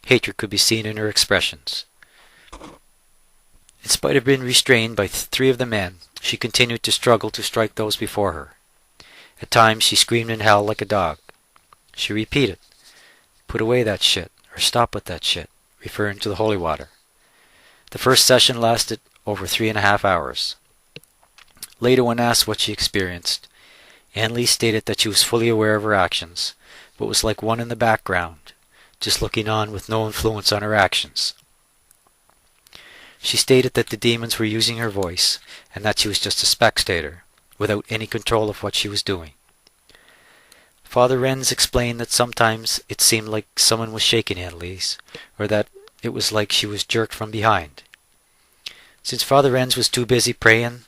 Hatred could be seen in her expressions. In spite of being restrained by 3 of the men, she continued to struggle to strike those before her. At times she screamed and howled like a dog. She repeated, "Put away that shit," or "Stop with that shit," referring to the holy water. The first session lasted over 3.5 hours. Later, when asked what she experienced, Anneliese stated that she was fully aware of her actions, but was like one in the background, just looking on with no influence on her actions. She stated that the demons were using her voice, and that she was just a spectator, without any control of what she was doing. Father Renz explained that sometimes it seemed like someone was shaking Anneliese, or that it was like she was jerked from behind. Since Father Renz was too busy praying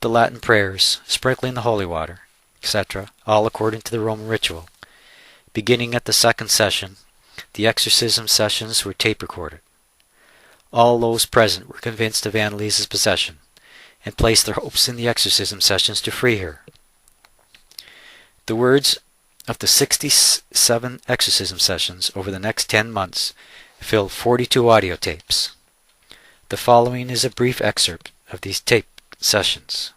the Latin prayers, sprinkling the holy water, etc., all according to the Roman ritual, beginning at the second session, the exorcism sessions were tape recorded. All those present were convinced of Anneliese's possession, and placed their hopes in the exorcism sessions to free her. The words of the 67 exorcism sessions over the next 10 months filled 42 audio tapes. The following is a brief excerpt of these tape sessions.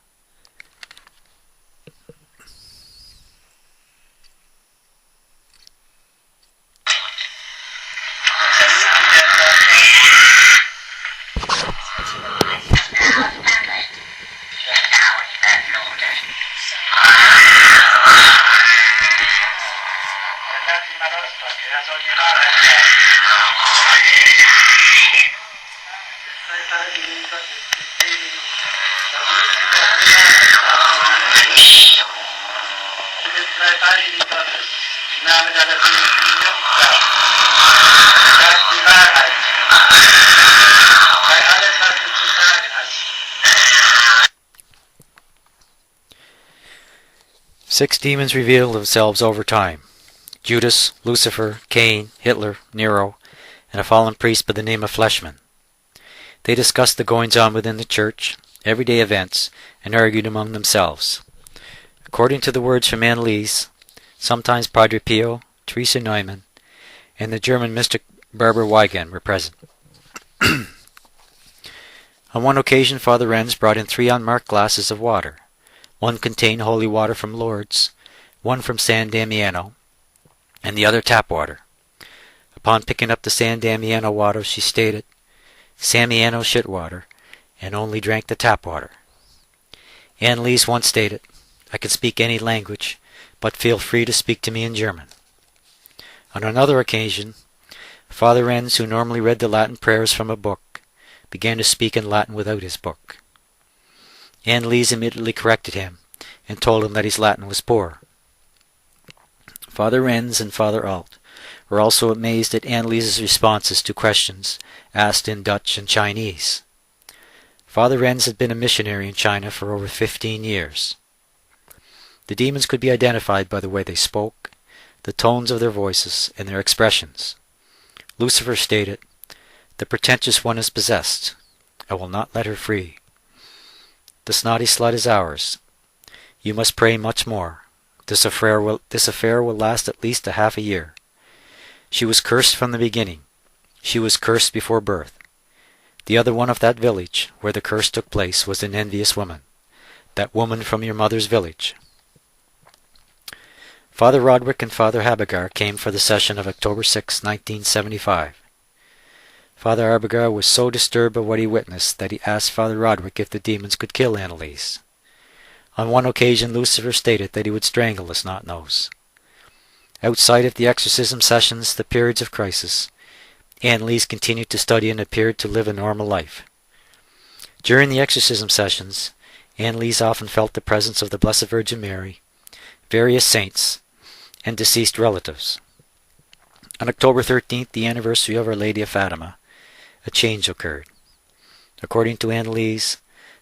Six demons revealed themselves over time: Judas, Lucifer, Cain, Hitler, Nero, and a fallen priest by the name of Fleshman. They discussed the goings-on within the church, everyday events, and argued among themselves. According to the words from Anneliese, sometimes Padre Pio, Teresa Neumann, and the German mystic Barbara Wiegand were present. On one occasion, Father Renz brought in 3 unmarked glasses of water. One contained holy water from Lourdes, one from San Damiano, and the other tap water. Upon picking up the San Damiano water, she stated, "Samiano shit water," and only drank the tap water. Anneliese once stated, "I can speak any language, but feel free to speak to me in German." On another occasion, Father Renz, who normally read the Latin prayers from a book, began to speak in Latin without his book. Anneliese immediately corrected him and told him that his Latin was poor. Father Renz and Father Alt were also amazed at Anneliese's responses to questions asked in Dutch and Chinese. Father Renz had been a missionary in China for over 15 years. The demons could be identified by the way they spoke, the tones of their voices, and their expressions. Lucifer stated, "The pretentious one is possessed. I will not let her free. The snotty slut is ours. You must pray much more. This affair will last at least a half a year. She was cursed from the beginning. She was cursed before birth. The other one of that village where the curse took place was an envious woman, that woman from your mother's village." Father Roderick and Father Habegar came for the session of October 6, 1975. Father Habegar was so disturbed by what he witnessed that he asked Father Roderick if the demons could kill Anneliese. On one occasion, Lucifer stated that he would strangle the snot-nose. Outside of the exorcism sessions, the periods of crisis, Anneliese continued to study and appeared to live a normal life. During the exorcism sessions, Anneliese often felt the presence of the Blessed Virgin Mary, various saints, and deceased relatives. On October 13th, the anniversary of Our Lady of Fatima, a change occurred. According to Anneliese,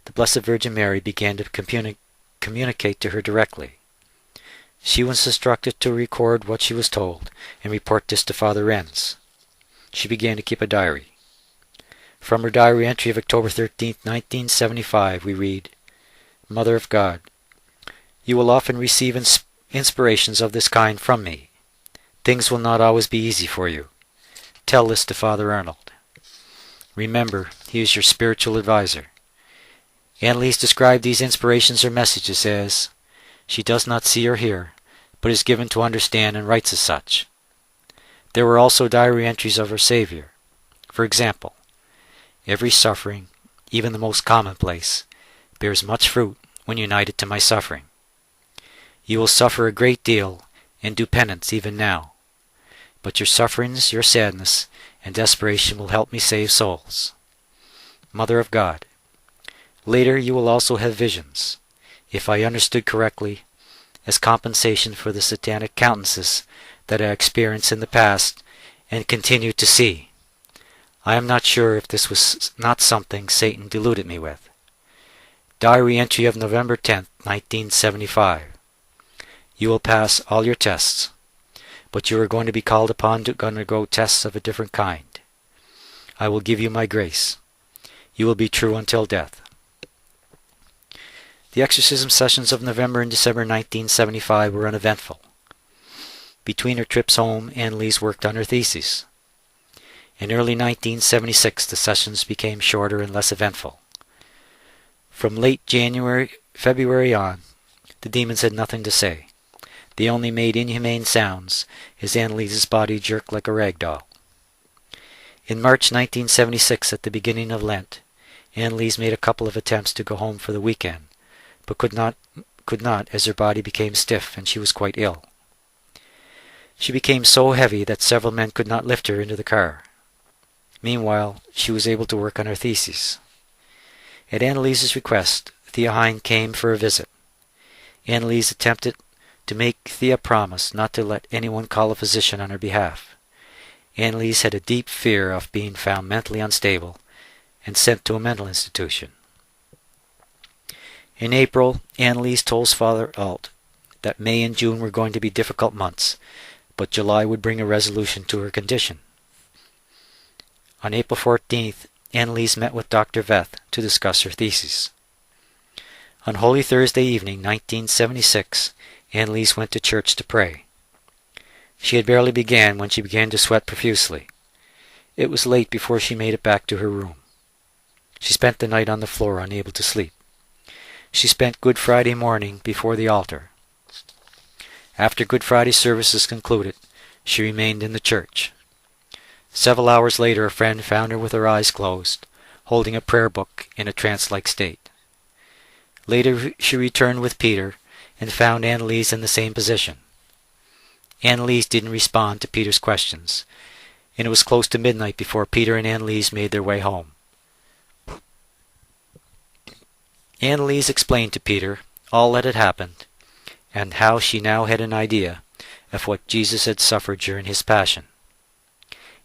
the Blessed Virgin Mary began to communicate to her directly. She was instructed to record what she was told and report this to Father Renz. She began to keep a diary. From her diary entry of October 13, 1975, we read, "Mother of God, you will often receive inspirations of this kind from me. Things will not always be easy for you. Tell this to Father Arnold. Remember, he is your spiritual advisor. Anneliese described these inspirations or messages as, she does not see or hear, but is given to understand and writes as such. There were also diary entries of her Savior. For example, every suffering, even the most commonplace, bears much fruit when united to my suffering. You will suffer a great deal and do penance even now, but your sufferings, your sadness, and desperation will help me save souls. Mother of God, later you will also have visions, if I understood correctly, as compensation for the satanic countenances that I experienced in the past and continue to see. I am not sure if this was not something Satan deluded me with. Diary entry of November 10th, 1975. You will pass all your tests, but you are going to be called upon to undergo tests of a different kind. I will give you my grace. You will be true until death. The exorcism sessions of November and December 1975 were uneventful. Between her trips home, Anneliese worked on her thesis. In early 1976, the sessions became shorter and less eventful. From late February on, the demons had nothing to say. They only made inhumane sounds as Anneliese's body jerked like a rag doll. In March 1976, at the beginning of Lent, Anneliese made a couple of attempts to go home for the weekend, but could not as her body became stiff and she was quite ill. She became so heavy that several men could not lift her into the car. Meanwhile, she was able to work on her thesis. At Anneliese's request, Thea Hein came for a visit. Anneliese attempted to make Thea promise not to let anyone call a physician on her behalf. Anneliese had a deep fear of being found mentally unstable and sent to a mental institution. In April, Anneliese told Father Alt that May and June were going to be difficult months, but July would bring a resolution to her condition. On April 14th, Anneliese met with Dr. Veth to discuss her thesis. On Holy Thursday evening, 1976, Anneliese went to church to pray. She had barely began when she began to sweat profusely. It was late before she made it back to her room. She spent the night on the floor, unable to sleep. She spent Good Friday morning before the altar. After Good Friday services concluded, she remained in the church. Several hours later, a friend found her with her eyes closed, holding a prayer book in a trance-like state. Later, she returned with Peter and found Anneliese in the same position. Anneliese didn't respond to Peter's questions, and it was close to midnight before Peter and Anneliese made their way home. Anneliese explained to Peter all that had happened, and how she now had an idea of what Jesus had suffered during his passion.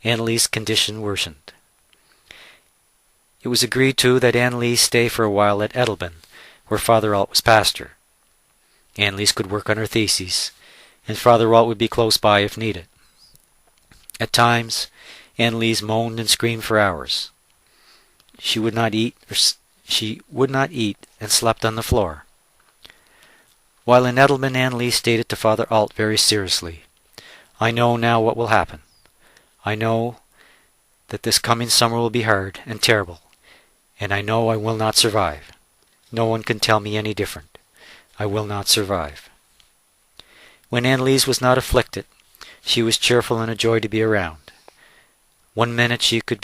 Anneliese's condition worsened. It was agreed, too, that Anneliese stay for a while at Edelben, where Father Alt was pastor. Anneliese could work on her theses, and Father Alt would be close by if needed. At times, Anneliese moaned and screamed for hours. She would not eat and slept on the floor. While in Edelman, Anneliese stated to Father Alt very seriously, "I know now what will happen. I know that this coming summer will be hard and terrible, and I know I will not survive. No one can tell me any different. I will not survive." When Anneliese was not afflicted, she was cheerful and a joy to be around. One minute she could